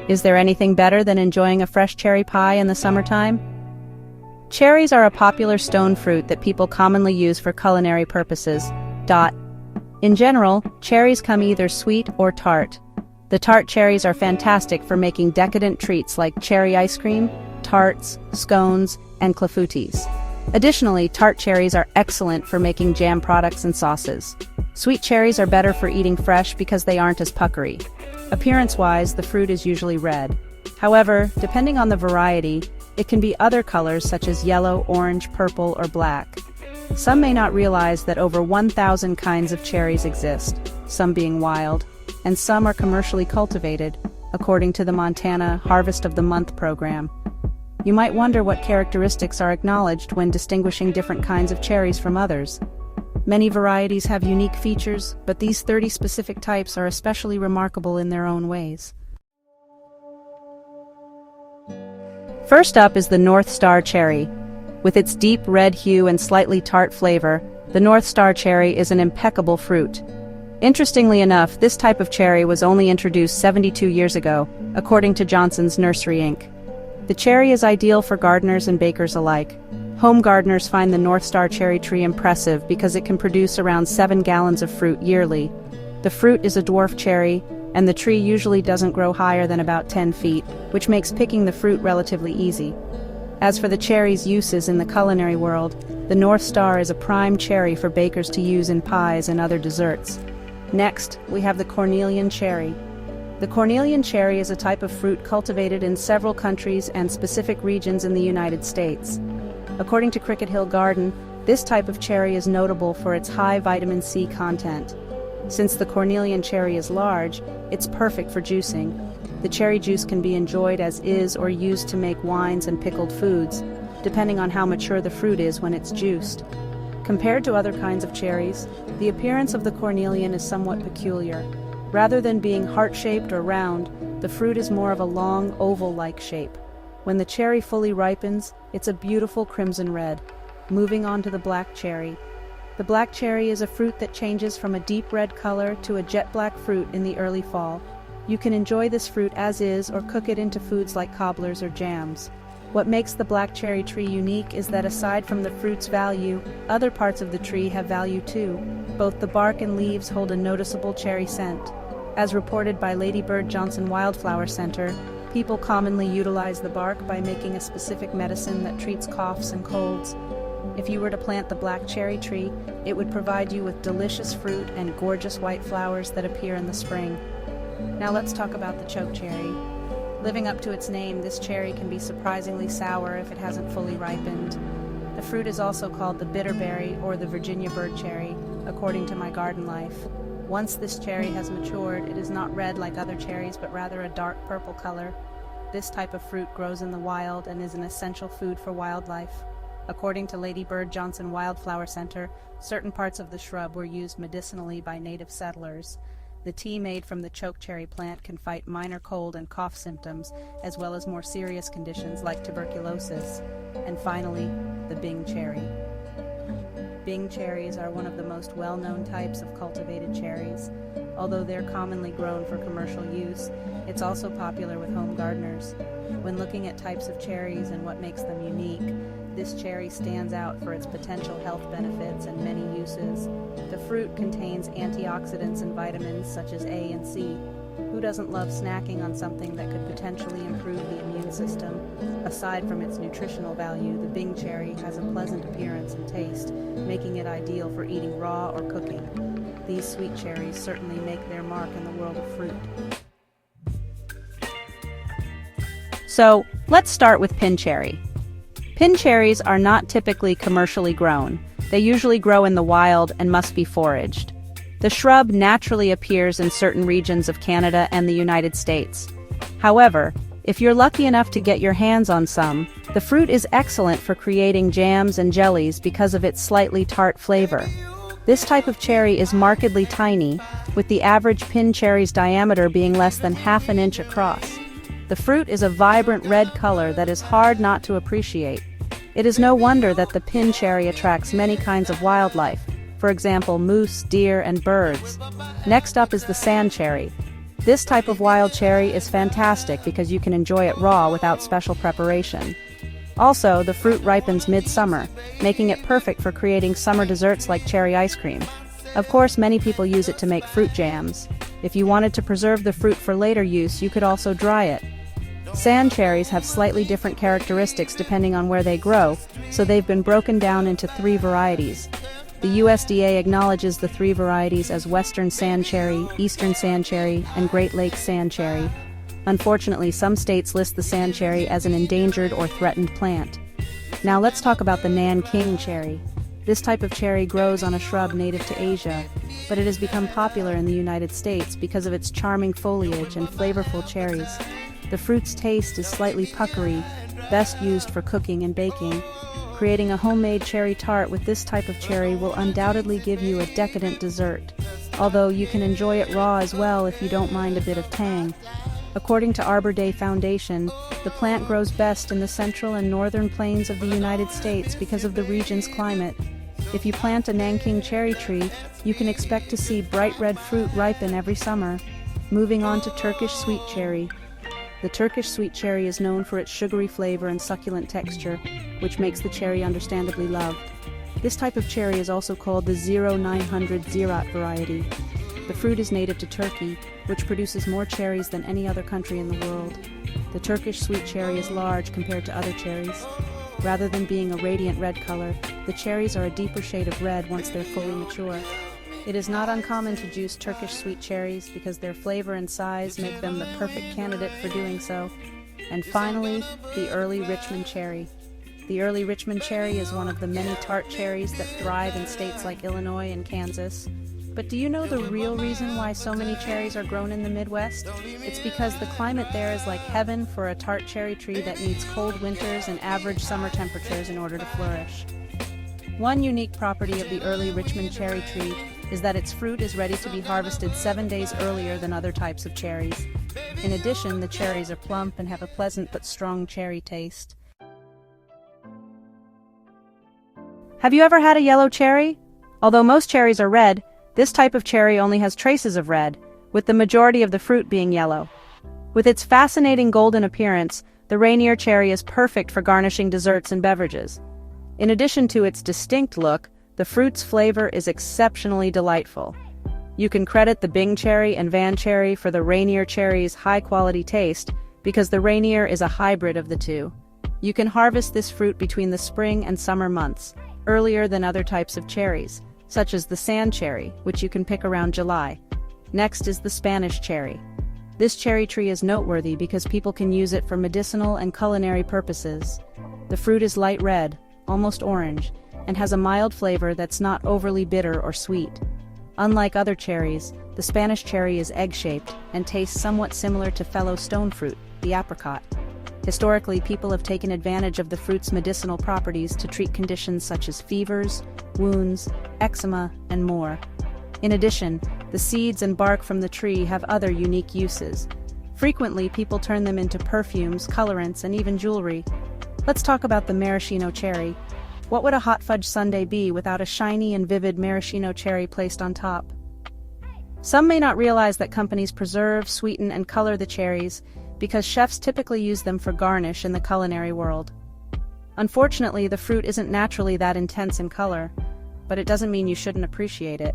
Is there anything better than enjoying a fresh cherry pie in the summertime? Cherries are a popular stone fruit that people commonly use for culinary purposes. In general, cherries come either sweet or tart. The tart cherries are fantastic for making decadent treats like cherry ice cream, tarts, scones, and clafoutis. Additionally, tart cherries are excellent for making jam products and sauces. Sweet cherries are better for eating fresh because they aren't as puckery. Appearance-wise, the fruit is usually red. However, depending on the variety, it can be other colors such as yellow, orange, purple, or black. Some may not realize that over 1,000 kinds of cherries exist, some being wild, and some are commercially cultivated, according to the Montana Harvest of the Month program. You might wonder what characteristics are acknowledged when distinguishing different kinds of cherries from others. Many varieties have unique features, but these 30 specific types are especially remarkable in their own ways. First up is the North Star cherry. With its deep red hue and slightly tart flavor, the North Star cherry is an impeccable fruit. Interestingly enough, this type of cherry was only introduced 72 years ago, according to Johnson's Nursery Inc. The cherry is ideal for gardeners and bakers alike. Home gardeners find the North Star cherry tree impressive because it can produce around 7 gallons of fruit yearly. The fruit is a dwarf cherry, and the tree usually doesn't grow higher than about 10 feet, which makes picking the fruit relatively easy. As for the cherry's uses in the culinary world, the North Star is a prime cherry for bakers to use in pies and other desserts. Next, we have the Cornelian cherry. The Cornelian cherry is a type of fruit cultivated in several countries and specific regions in the United States. According to Cricket Hill Garden, this type of cherry is notable for its high vitamin C content. Since the Cornelian cherry is large, it's perfect for juicing. The cherry juice can be enjoyed as is or used to make wines and pickled foods, depending on how mature the fruit is when it's juiced. Compared to other kinds of cherries, the appearance of the Cornelian is somewhat peculiar. Rather than being heart-shaped or round, the fruit is more of a long, oval-like shape. When the cherry fully ripens, it's a beautiful crimson red. Moving on to the black cherry. The black cherry is a fruit that changes from a deep red color to a jet black fruit in the early fall. You can enjoy this fruit as is or cook it into foods like cobblers or jams. What makes the black cherry tree unique is that aside from the fruit's value, other parts of the tree have value too. Both the bark and leaves hold a noticeable cherry scent. As reported by Lady Bird Johnson Wildflower Center, people commonly utilize the bark by making a specific medicine that treats coughs and colds. If you were to plant the black cherry tree, it would provide you with delicious fruit and gorgeous white flowers that appear in the spring. Now let's talk about the chokecherry. Living up to its name, this cherry can be surprisingly sour if it hasn't fully ripened. The fruit is also called the bitterberry or the Virginia bird cherry, according to My Garden Life. Once this cherry has matured, it is not red like other cherries, but rather a dark purple color. This type of fruit grows in the wild and is an essential food for wildlife. According to Lady Bird Johnson Wildflower Center, certain parts of the shrub were used medicinally by native settlers. The tea made from the chokecherry plant can fight minor cold and cough symptoms, as well as more serious conditions like tuberculosis. And finally, the Bing cherry. Bing cherries are one of the most well-known types of cultivated cherries. Although they're commonly grown for commercial use, it's also popular with home gardeners. When looking at types of cherries and what makes them unique, this cherry stands out for its potential health benefits and many uses. The fruit contains antioxidants and vitamins such as A and C. Who doesn't love snacking on something that could potentially improve the immune system? Aside from its nutritional value, the Bing cherry has a pleasant appearance and taste, making it ideal for eating raw or cooking. These sweet cherries certainly make their mark in the world of fruit. So, let's start with pin cherry. Pin cherries are not typically commercially grown. They usually grow in the wild and must be foraged. The shrub naturally appears in certain regions of Canada and the United States. However, if you're lucky enough to get your hands on some, the fruit is excellent for creating jams and jellies because of its slightly tart flavor. This type of cherry is markedly tiny, with the average pin cherry's diameter being less than half an inch across. The fruit is a vibrant red color that is hard not to appreciate. It is no wonder that the pin cherry attracts many kinds of wildlife, for example moose, deer, and birds. Next up is the sand cherry. This type of wild cherry is fantastic because you can enjoy it raw without special preparation. Also, the fruit ripens mid-summer, making it perfect for creating summer desserts like cherry ice cream. Of course, many people use it to make fruit jams. If you wanted to preserve the fruit for later use, you could also dry it. Sand cherries have slightly different characteristics depending on where they grow, so they've been broken down into 3 varieties. The USDA acknowledges the 3 varieties as Western sand cherry, Eastern sand cherry, and Great Lakes sand cherry. Unfortunately, some states list the sand cherry as an endangered or threatened plant. Now let's talk about the Nanking cherry. This type of cherry grows on a shrub native to Asia, but it has become popular in the United States because of its charming foliage and flavorful cherries. The fruit's taste is slightly puckery, best used for cooking and baking. Creating a homemade cherry tart with this type of cherry will undoubtedly give you a decadent dessert, although you can enjoy it raw as well if you don't mind a bit of tang. According to Arbor Day Foundation, the plant grows best in the central and northern plains of the United States because of the region's climate. If you plant a Nanking cherry tree, you can expect to see bright red fruit ripen every summer. Moving on to Turkish sweet cherry. The Turkish sweet cherry is known for its sugary flavor and succulent texture, which makes the cherry understandably loved. This type of cherry is also called the 0900 Ziraat variety. The fruit is native to Turkey, which produces more cherries than any other country in the world. The Turkish sweet cherry is large compared to other cherries. Rather than being a radiant red color, the cherries are a deeper shade of red once they're fully mature. It is not uncommon to juice Turkish sweet cherries because their flavor and size make them the perfect candidate for doing so. And finally, the early Richmond cherry. The early Richmond cherry is one of the many tart cherries that thrive in states like Illinois and Kansas. But do you know the real reason why so many cherries are grown in the Midwest? It's because the climate there is like heaven for a tart cherry tree that needs cold winters and average summer temperatures in order to flourish. One unique property of the early Richmond cherry tree is that its fruit is ready to be harvested 7 days earlier than other types of cherries. In addition, the cherries are plump and have a pleasant but strong cherry taste. Have you ever had a yellow cherry? Although most cherries are red, this type of cherry only has traces of red, with the majority of the fruit being yellow. With its fascinating golden appearance, the Rainier cherry is perfect for garnishing desserts and beverages. In addition to its distinct look, the fruit's flavor is exceptionally delightful. You can credit the Bing cherry and Van cherry for the Rainier cherry's high-quality taste because the Rainier is a hybrid of the two. You can harvest this fruit between the spring and summer months, earlier than other types of cherries, such as the sand cherry, which you can pick around July. Next is the Spanish cherry. This cherry tree is noteworthy because people can use it for medicinal and culinary purposes. The fruit is light red, almost orange, and has a mild flavor that's not overly bitter or sweet. Unlike other cherries, the Spanish cherry is egg-shaped and tastes somewhat similar to fellow stone fruit, the apricot. Historically, people have taken advantage of the fruit's medicinal properties to treat conditions such as fevers, wounds, eczema, and more. In addition, the seeds and bark from the tree have other unique uses. Frequently, people turn them into perfumes, colorants, and even jewelry. Let's talk about the maraschino cherry. What would a hot fudge sundae be without a shiny and vivid maraschino cherry placed on top? Some may not realize that companies preserve, sweeten, and color the cherries because chefs typically use them for garnish in the culinary world. Unfortunately, the fruit isn't naturally that intense in color, but it doesn't mean you shouldn't appreciate it.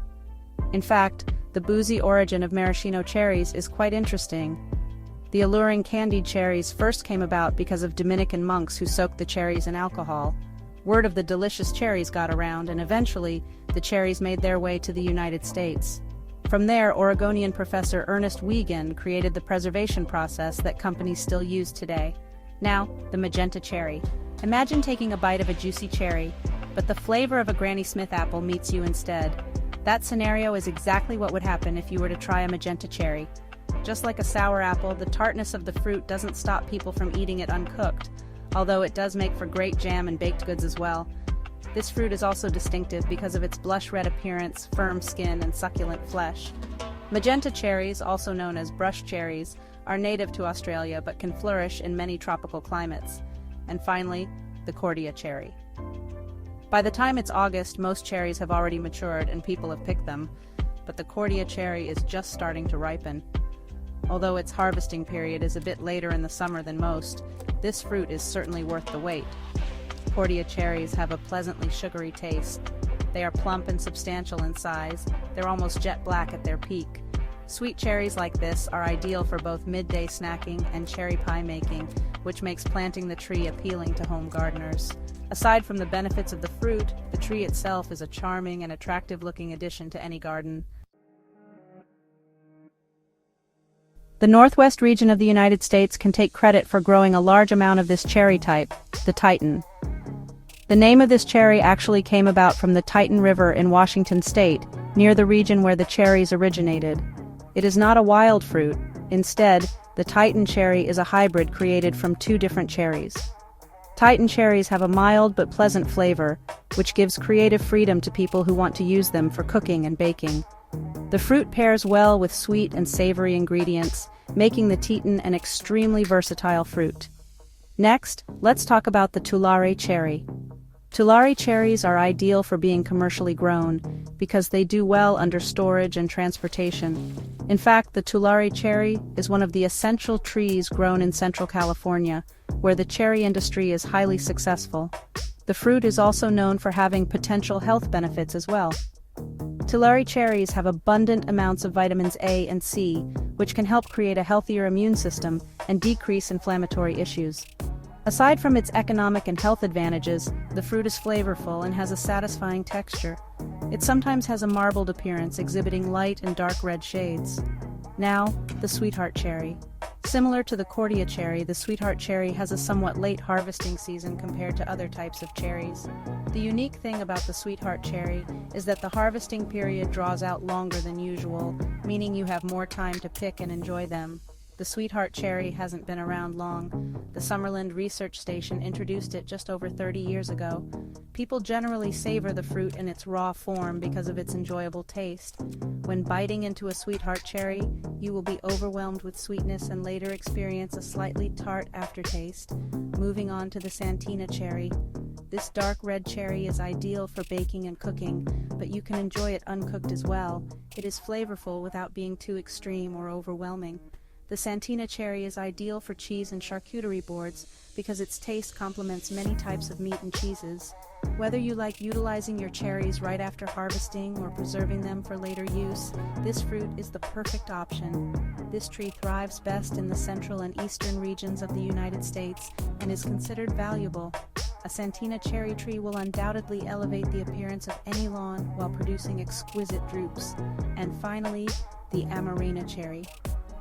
In fact, the boozy origin of maraschino cherries is quite interesting. The alluring candied cherries first came about because of Dominican monks who soaked the cherries in alcohol. Word of the delicious cherries got around, and eventually, the cherries made their way to the United States. From there, Oregonian professor Ernest Wiegand created the preservation process that companies still use today. Now, the Magenta cherry. Imagine taking a bite of a juicy cherry, but the flavor of a Granny Smith apple meets you instead. That scenario is exactly what would happen if you were to try a Magenta cherry. Just like a sour apple, the tartness of the fruit doesn't stop people from eating it uncooked, although it does make for great jam and baked goods as well. This fruit is also distinctive because of its blush red appearance, firm skin, and succulent flesh. Magenta cherries, also known as brush cherries, are native to Australia but can flourish in many tropical climates. And finally, the Kordia cherry. By the time it's August, most cherries have already matured and people have picked them, but the Kordia cherry is just starting to ripen. Although its harvesting period is a bit later in the summer than most, this fruit is certainly worth the wait. Kordia cherries have a pleasantly sugary taste. They are plump and substantial in size. They're almost jet black at their peak. Sweet cherries like this are ideal for both midday snacking and cherry pie making, which makes planting the tree appealing to home gardeners. Aside from the benefits of the fruit, the tree itself is a charming and attractive-looking addition to any garden. The northwest region of the United States can take credit for growing a large amount of this cherry type, the Tieton. The name of this cherry actually came about from the Tieton River in Washington state, near the region where the cherries originated. It is not a wild fruit. Instead, the Tieton cherry is a hybrid created from two different cherries. Tieton cherries have a mild but pleasant flavor, which gives creative freedom to people who want to use them for cooking and baking. The fruit pairs well with sweet and savory ingredients, making the Tieton an extremely versatile fruit. Next, let's talk about the Tulare cherry. Tulare cherries are ideal for being commercially grown because they do well under storage and transportation. In fact, the Tulare cherry is one of the essential trees grown in Central California, where the cherry industry is highly successful. The fruit is also known for having potential health benefits as well. Tulare cherries have abundant amounts of vitamins A and C, which can help create a healthier immune system and decrease inflammatory issues. Aside from its economic and health advantages, the fruit is flavorful and has a satisfying texture. It sometimes has a marbled appearance, exhibiting light and dark red shades. Now, the sweetheart cherry. Similar to the Kordia cherry, the sweetheart cherry has a somewhat late harvesting season compared to other types of cherries. The unique thing about the sweetheart cherry is that the harvesting period draws out longer than usual, meaning you have more time to pick and enjoy them. The sweetheart cherry hasn't been around long. The Summerland Research Station introduced it just over 30 years ago. People generally savor the fruit in its raw form because of its enjoyable taste. When biting into a sweetheart cherry, you will be overwhelmed with sweetness and later experience a slightly tart aftertaste. Moving on to the Santina cherry. This dark red cherry is ideal for baking and cooking, but you can enjoy it uncooked as well. It is flavorful without being too extreme or overwhelming. The Santina cherry is ideal for cheese and charcuterie boards because its taste complements many types of meat and cheeses. Whether you like utilizing your cherries right after harvesting or preserving them for later use, this fruit is the perfect option. This tree thrives best in the central and eastern regions of the United States and is considered valuable. A Santina cherry tree will undoubtedly elevate the appearance of any lawn while producing exquisite drupes. And finally, the Amarena cherry.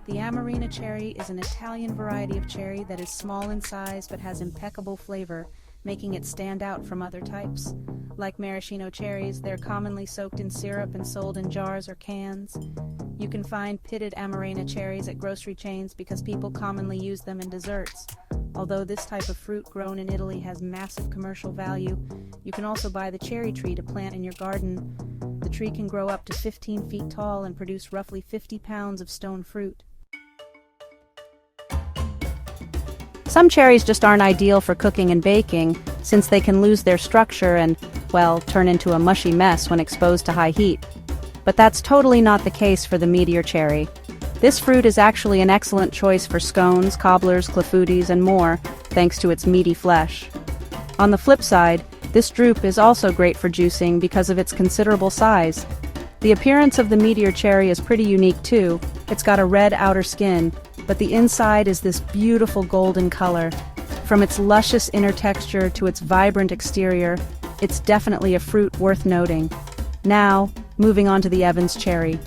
The Amarena cherry is an Italian variety of cherry that is small in size but has impeccable flavor, making it stand out from other types. Like maraschino cherries, they're commonly soaked in syrup and sold in jars or cans. You can find pitted Amarena cherries at grocery chains because people commonly use them in desserts. Although this type of fruit grown in Italy has massive commercial value, you can also buy the cherry tree to plant in your garden. The tree can grow up to 15 feet tall and produce roughly 50 pounds of stone fruit. Some cherries just aren't ideal for cooking and baking, since they can lose their structure and, well, turn into a mushy mess when exposed to high heat. But that's totally not the case for the Meteor cherry. This fruit is actually an excellent choice for scones, cobblers, clafoutis, and more, thanks to its meaty flesh. On the flip side, this drupe is also great for juicing because of its considerable size. The appearance of the Meteor cherry is pretty unique too. It's got a red outer skin, but the inside is this beautiful golden color. From its luscious inner texture to its vibrant exterior, it's definitely a fruit worth noting. Now, moving on to the Evans cherry.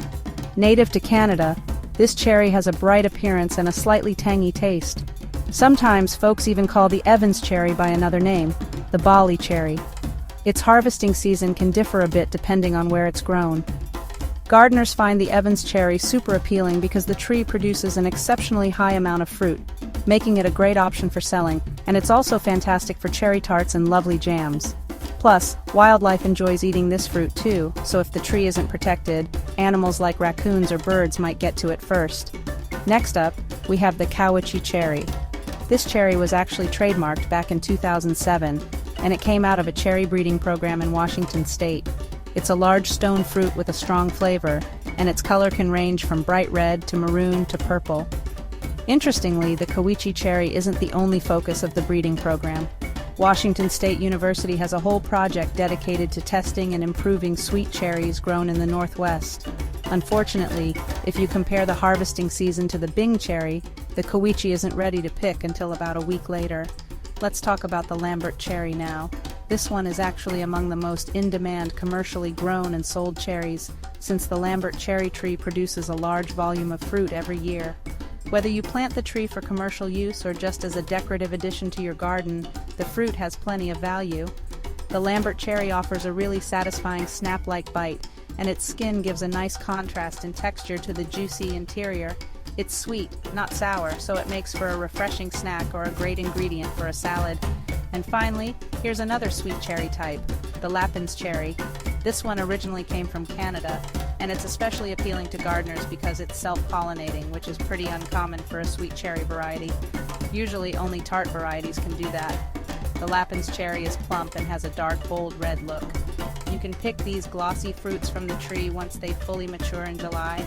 Native to Canada, this cherry has a bright appearance and a slightly tangy taste. Sometimes folks even call the Evans cherry by another name, the Bali cherry. Its harvesting season can differ a bit depending on where it's grown. Gardeners find the Evans cherry super appealing because the tree produces an exceptionally high amount of fruit, making it a great option for selling, and it's also fantastic for cherry tarts and lovely jams. Plus, wildlife enjoys eating this fruit too, so if the tree isn't protected, animals like raccoons or birds might get to it first. Next up, we have the Cowiche cherry. This cherry was actually trademarked back in 2007, and it came out of a cherry breeding program in Washington state. It's a large stone fruit with a strong flavor. and its color can range from bright red to maroon to purple. Interestingly, the Cowiche cherry isn't the only focus of the breeding program. Washington State University has a whole project dedicated to testing and improving sweet cherries grown in the Northwest. Unfortunately, if you compare the harvesting season to the Bing cherry, the Cowiche isn't ready to pick until about a week later. Let's talk about the Lambert cherry now. This one is actually among the most in-demand commercially grown and sold cherries, since the Lambert cherry tree produces a large volume of fruit every year. Whether you plant the tree for commercial use or just as a decorative addition to your garden, the fruit has plenty of value. The Lambert cherry offers a really satisfying snap-like bite, and its skin gives a nice contrast in texture to the juicy interior. It's sweet, not sour, so it makes for a refreshing snack or a great ingredient for a salad. And finally, here's another sweet cherry type, the Lapins cherry. This one originally came from Canada, and it's especially appealing to gardeners because it's self-pollinating, which is pretty uncommon for a sweet cherry variety. Usually only tart varieties can do that. The Lapins cherry is plump and has a dark, bold red look. You can pick these glossy fruits from the tree once they fully mature in July.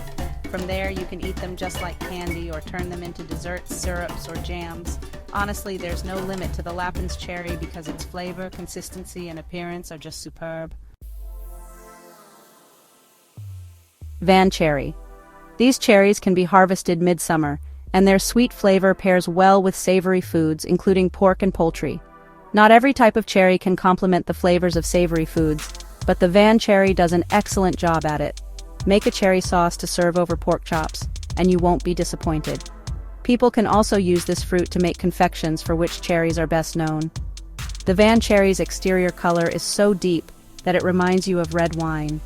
From there, you can eat them just like candy or turn them into desserts, syrups, or jams. Honestly, there's no limit to the Lapins cherry because its flavor, consistency, and appearance are just superb. Van cherry. These cherries can be harvested midsummer, and their sweet flavor pairs well with savory foods, including pork and poultry. Not every type of cherry can complement the flavors of savory foods, but the Van cherry does an excellent job at it. Make a cherry sauce to serve over pork chops, and you won't be disappointed. People can also use this fruit to make confections for which cherries are best known. The Van cherry's exterior color is so deep that it reminds you of red wine.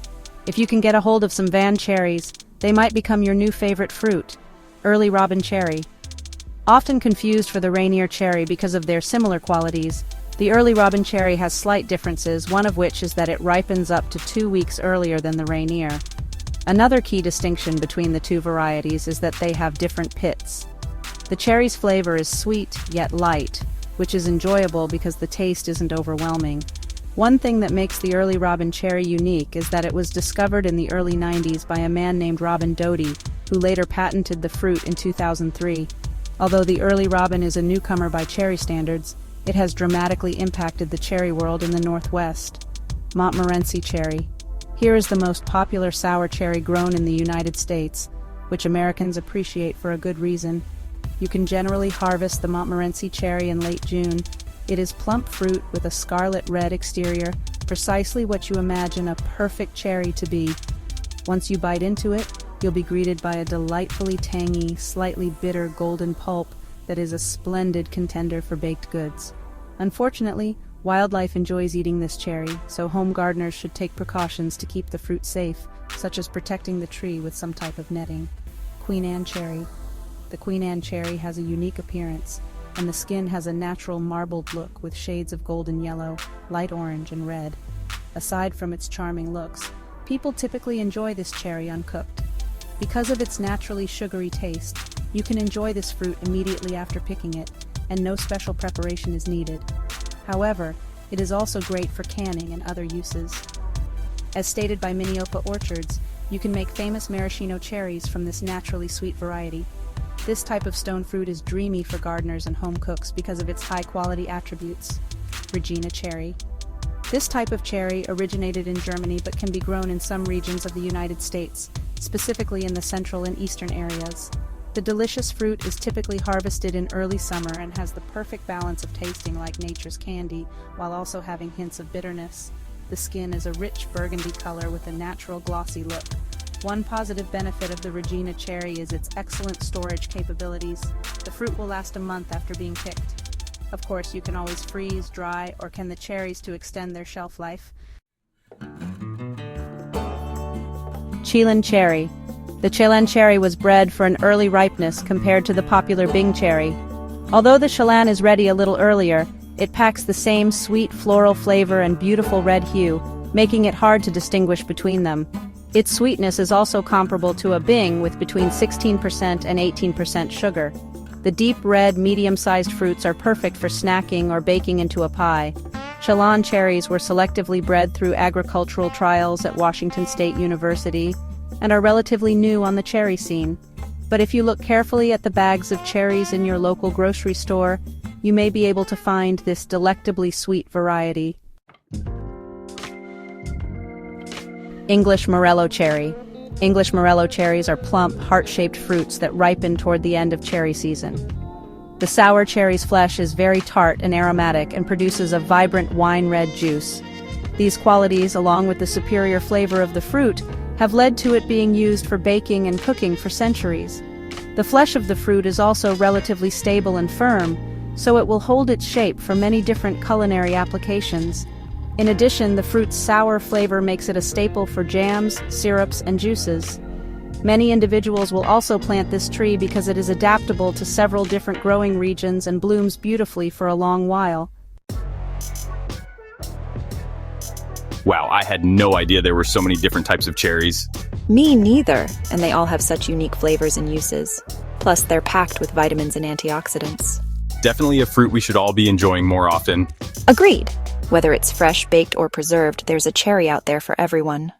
If you can get a hold of some Van cherries, they might become your new favorite fruit. Early Robin cherry. Often confused for the Rainier cherry because of their similar qualities, the early Robin cherry has slight differences, one of which is that it ripens up to 2 weeks earlier than the Rainier. Another key distinction between the two varieties is that they have different pits. The cherry's flavor is sweet yet light, which is enjoyable because the taste isn't overwhelming. One thing that makes the early Robin cherry unique is that it was discovered in the early 90s by a man named Robin Doty, who later patented the fruit in 2003. Although the early Robin is a newcomer by cherry standards, it has dramatically impacted the cherry world in the Northwest. Montmorency cherry. Here is the most popular sour cherry grown in the United States, which Americans appreciate for a good reason. You can generally harvest the Montmorency cherry in late June. It is plump fruit with a scarlet red exterior, precisely what you imagine a perfect cherry to be. Once you bite into it, you'll be greeted by a delightfully tangy, slightly bitter golden pulp that is a splendid contender for baked goods. Unfortunately, wildlife enjoys eating this cherry, so home gardeners should take precautions to keep the fruit safe, such as protecting the tree with some type of netting. Queen Anne cherry. The Queen Anne cherry has a unique appearance, and the skin has a natural marbled look with shades of golden yellow, light orange, and red. Aside from its charming looks, people typically enjoy this cherry uncooked. Because of its naturally sugary taste, you can enjoy this fruit immediately after picking it, and no special preparation is needed. However, it is also great for canning and other uses. As stated by Minneopa Orchards, you can make famous maraschino cherries from this naturally sweet variety. This type of stone fruit is dreamy for gardeners and home cooks because of its high-quality attributes. Regina cherry. This type of cherry originated in Germany but can be grown in some regions of the United States, specifically in the central and eastern areas. The delicious fruit is typically harvested in early summer and has the perfect balance of tasting like nature's candy while also having hints of bitterness. The skin is a rich burgundy color with a natural glossy look. One positive benefit of the Regina cherry is its excellent storage capabilities. The fruit will last a month after being picked. Of course, you can always freeze, dry, or can the cherries to extend their shelf life. Chelan Cherry. The Chelan Cherry was bred for an early ripeness compared to the popular Bing cherry. Although the Chelan is ready a little earlier, it packs the same sweet floral flavor and beautiful red hue, making it hard to distinguish between them. Its sweetness is also comparable to a Bing with between 16% and 18% sugar. The deep red, medium-sized fruits are perfect for snacking or baking into a pie. Chelan cherries were selectively bred through agricultural trials at Washington State University, and are relatively new on the cherry scene. But if you look carefully at the bags of cherries in your local grocery store, you may be able to find this delectably sweet variety. English Morello cherry. English Morello cherries are plump, heart-shaped fruits that ripen toward the end of cherry season. The sour cherry's flesh is very tart and aromatic and produces a vibrant wine-red juice. These qualities, along with the superior flavor of the fruit, have led to it being used for baking and cooking for centuries. The flesh of the fruit is also relatively stable and firm, so it will hold its shape for many different culinary applications. In addition, the fruit's sour flavor makes it a staple for jams, syrups, and juices. Many individuals will also plant this tree because it is adaptable to several different growing regions and blooms beautifully for a long while. Wow, I had no idea there were so many different types of cherries. Me neither, and they all have such unique flavors and uses. Plus, they're packed with vitamins and antioxidants. Definitely a fruit we should all be enjoying more often. Agreed. Whether it's fresh, baked, or preserved, there's a cherry out there for everyone.